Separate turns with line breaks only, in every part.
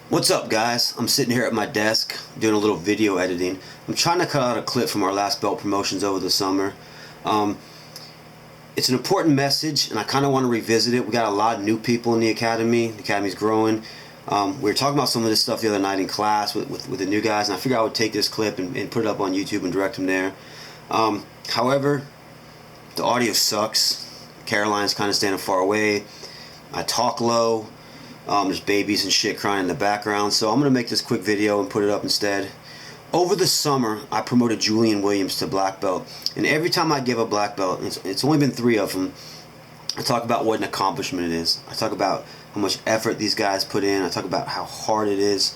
What's up, guys? I'm sitting here at my desk doing a little video editing. I'm trying to cut out a clip from our last belt promotions over the summer. Um, it's an important message, and I kind of want to revisit it. We got a lot of new people in the academy. The academy's growing. We were talking about some of this stuff the other night in class with the new guys, and I figured I would take this clip and put it up on YouTube and direct them there. However, the audio sucks. Caroline's kind of standing far away. I talk low. There's babies and shit crying in the background, so I'm going to make this quick video and put it up instead. Over the summer, I promoted Julian Williams to black belt, and every time I give a black belt, it's only been 3 of them, I talk about what an accomplishment it is. I talk about how much effort these guys put in. I talk about how hard it is.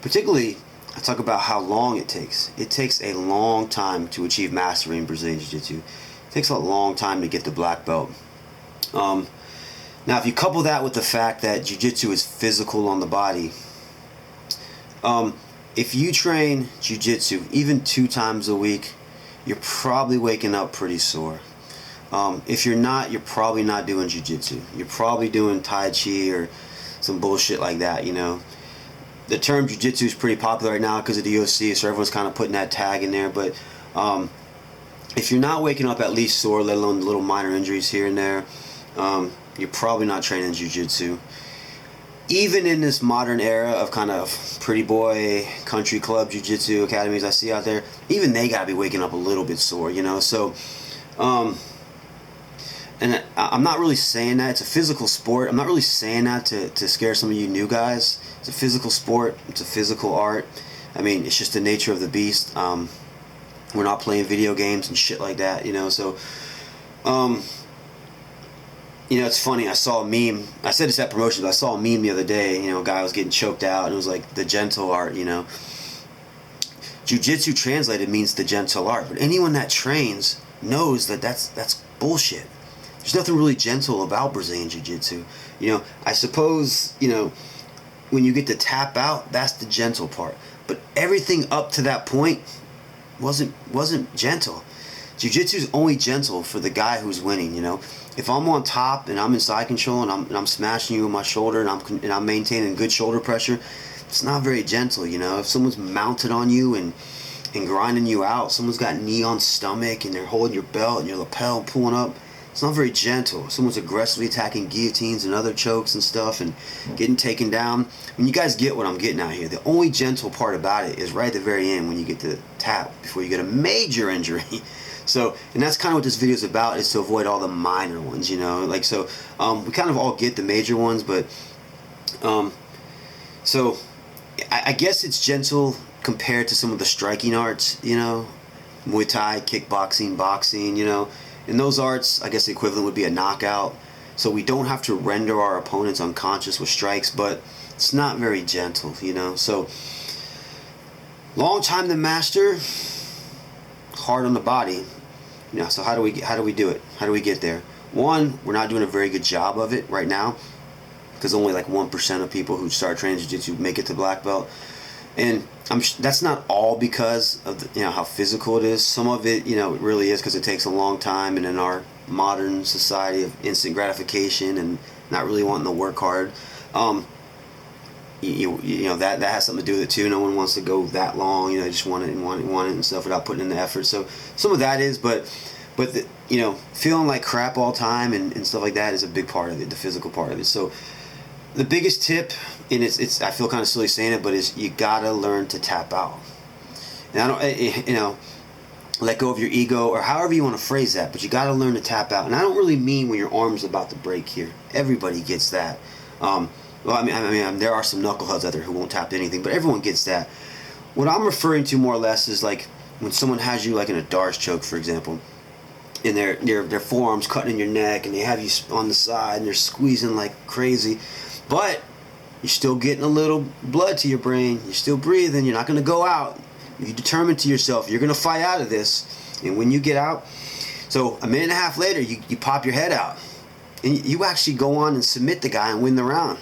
Particularly, I talk about how long it takes. It takes a long time to achieve mastery in Brazilian Jiu-Jitsu. It takes a long time to get the black belt. Now, if you couple that with the fact that Jiu-Jitsu is physical on the body, if you train Jiu-Jitsu even 2 times a week, you're probably waking up pretty sore. If you're not, you're probably not doing Jiu-Jitsu. You're probably doing Tai Chi or some bullshit like that, you know. The term Jiu-Jitsu is pretty popular right now because of the UFC, so everyone's kind of putting that tag in there. But if you're not waking up at least sore, let alone little minor injuries here and there, you're probably not training Jiu-Jitsu. Even in this modern era of kind of pretty boy country club Jiu-Jitsu academies I see out there, even they gotta be waking up a little bit sore, you know. So, and I'm not really saying that. It's a physical sport. I'm not really saying that to scare some of you new guys. It's a physical sport. It's a physical art. I mean, it's just the nature of the beast. We're not playing video games and shit like that, you know. So, you know, it's funny, I saw a meme, I said this at promotions, but I saw a meme the other day, you know, a guy was getting choked out, and it was like, the gentle art, you know. Jiu-Jitsu translated means the gentle art, but anyone that trains knows that that's bullshit. There's nothing really gentle about Brazilian Jiu-Jitsu. You know, I suppose, you know, when you get to tap out, that's the gentle part. But everything up to that point wasn't gentle. Jiu-Jitsu is only gentle for the guy who's winning, you know. If I'm on top and I'm in side control and I'm smashing you with my shoulder and I'm maintaining good shoulder pressure, it's not very gentle, you know. If someone's mounted on you and grinding you out, someone's got knee on stomach and they're holding your belt and your lapel pulling up, it's not very gentle. If someone's aggressively attacking guillotines and other chokes and stuff and getting taken down, I mean, you guys get what I'm getting at here. The only gentle part about it is right at the very end when you get to tap before you get a major injury. So, and that's kind of what this video is about, is to avoid all the minor ones, you know. Like, so, we kind of all get the major ones, but, so, I guess it's gentle compared to some of the striking arts, you know. Muay Thai, kickboxing, boxing, you know. In those arts, I guess the equivalent would be a knockout. So we don't have to render our opponents unconscious with strikes, but it's not very gentle, you know. So, long time to master, hard on the body. You know, so how do we do it? How do we get there? One, we're not doing a very good job of it right now, because only like 1% of people who start training jiu-jitsu make it to black belt, and that's not all because of the, you know, how physical it is. Some of it, you know, it really is because it takes a long time, and in our modern society of instant gratification and not really wanting to work hard, you know that has something to do with it too. No one wants to go that long, you know, just want it and stuff without putting in the effort. So some of that is, but the, you know, feeling like crap all the time and stuff like that is a big part of it, the physical part of it. So the biggest tip, and it's I feel kind of silly saying it, but is you gotta learn to tap out. And I don't, you know, let go of your ego or however you want to phrase that, but you gotta learn to tap out. And I don't really mean when your arm's about to break here. Everybody gets that. Well, I mean, there are some knuckleheads out there who won't tap to anything, but everyone gets that. What I'm referring to more or less is like when someone has you like in a Darce choke, for example, and their forearms cutting in your neck, and they have you on the side, and they're squeezing like crazy, but you're still getting a little blood to your brain. You're still breathing. You're not going to go out. You determine to yourself, you're going to fight out of this, and when you get out, so a minute and a half later, you pop your head out, and you actually go on and submit the guy and win the round.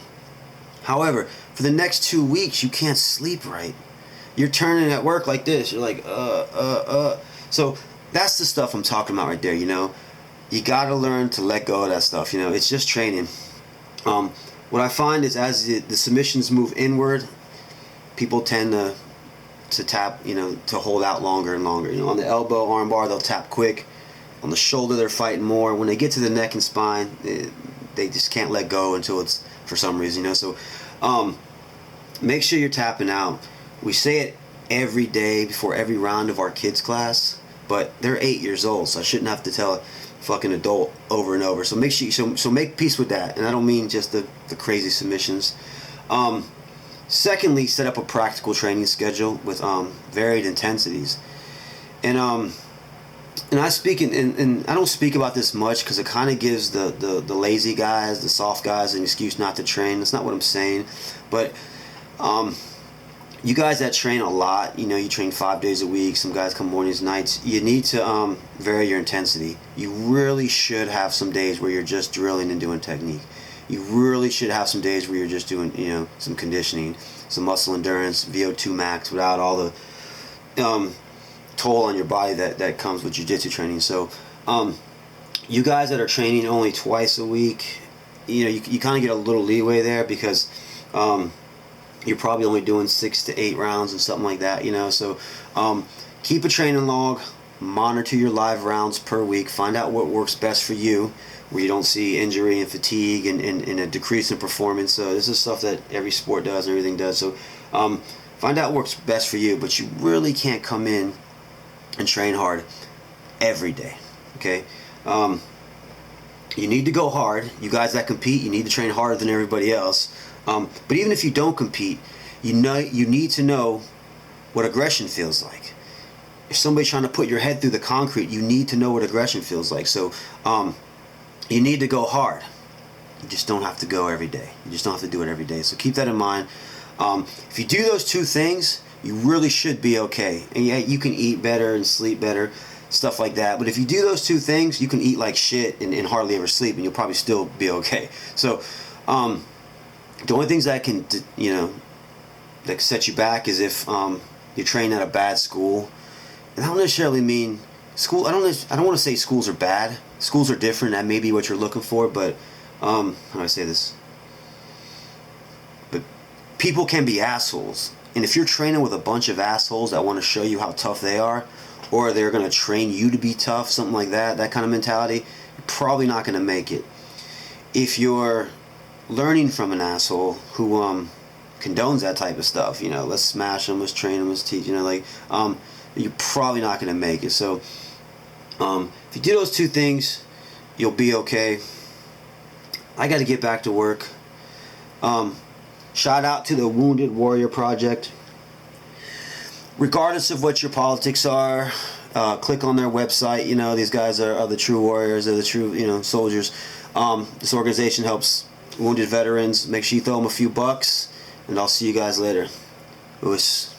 However, for the next 2 weeks, you can't sleep right. You're turning at work like this. You're like, So that's the stuff I'm talking about right there, you know. You got to learn to let go of that stuff, you know. It's just training. What what I find is as the submissions move inward, people tend to tap, to hold out longer and longer. On the elbow, arm bar, they'll tap quick. On the shoulder, they're fighting more. When they get to the neck and spine, they just can't let go until it's for some reason, So make sure you're tapping out. We say it every day before every round of our kids class, but they're 8 years old, so I shouldn't have to tell a fucking adult over and over. So make sure so make peace with that, and I don't mean just the crazy submissions. Secondly, set up a practical training schedule with varied intensities, and I speak and I don't speak about this much because it kind of gives the lazy guys, the soft guys, an excuse not to train. That's not what I'm saying, but you guys that train a lot, you train 5 days a week, some guys come mornings, nights, you need to vary your intensity. You really should have some days where you're just drilling and doing technique. You really should have some days where you're just doing, some conditioning, some muscle endurance, VO2 max, without all the toll on your body that comes with jiu-jitsu training. So you guys that are training only twice a week, you kind of get a little leeway there because you're probably only doing 6 to 8 rounds and something like that, So keep a training log, monitor your live rounds per week, find out what works best for you, where you don't see injury and fatigue and a decrease in performance. So this is stuff that every sport does and everything does. So find out what works best for you, but you really can't come in and train hard every day, okay? You need to go hard. You guys that compete, you need to train harder than everybody else. But even if you don't compete, you need to know what aggression feels like. If somebody's trying to put your head through the concrete, you need to know what aggression feels like. So you need to go hard. You just don't have to go every day. You just don't have to do it every day. So keep that in mind. If you do those two things, you really should be okay. And yeah, you can eat better and sleep better, stuff like that. But if you do those two things, you can eat like shit and hardly ever sleep, and you'll probably still be okay. So the only things that can, that set you back is if you're training at a bad school. And I don't necessarily mean school. I don't want to say schools are bad. Schools are different. That may be what you're looking for, but how do I say this? But people can be assholes. And if you're training with a bunch of assholes that want to show you how tough they are, or they're going to train you to be tough, something like that kind of mentality, you're probably not going to make it. If you're learning from an asshole who condones that type of stuff, let's smash them, let's train them, let's teach, you're probably not going to make it. So if you do those two things, you'll be okay. I got to get back to work. Shout out to the Wounded Warrior Project. Regardless of what your politics are, click on their website. These guys are the true warriors. They're the true, soldiers. This organization helps wounded veterans. Make sure you throw them a few bucks, and I'll see you guys later. Oos.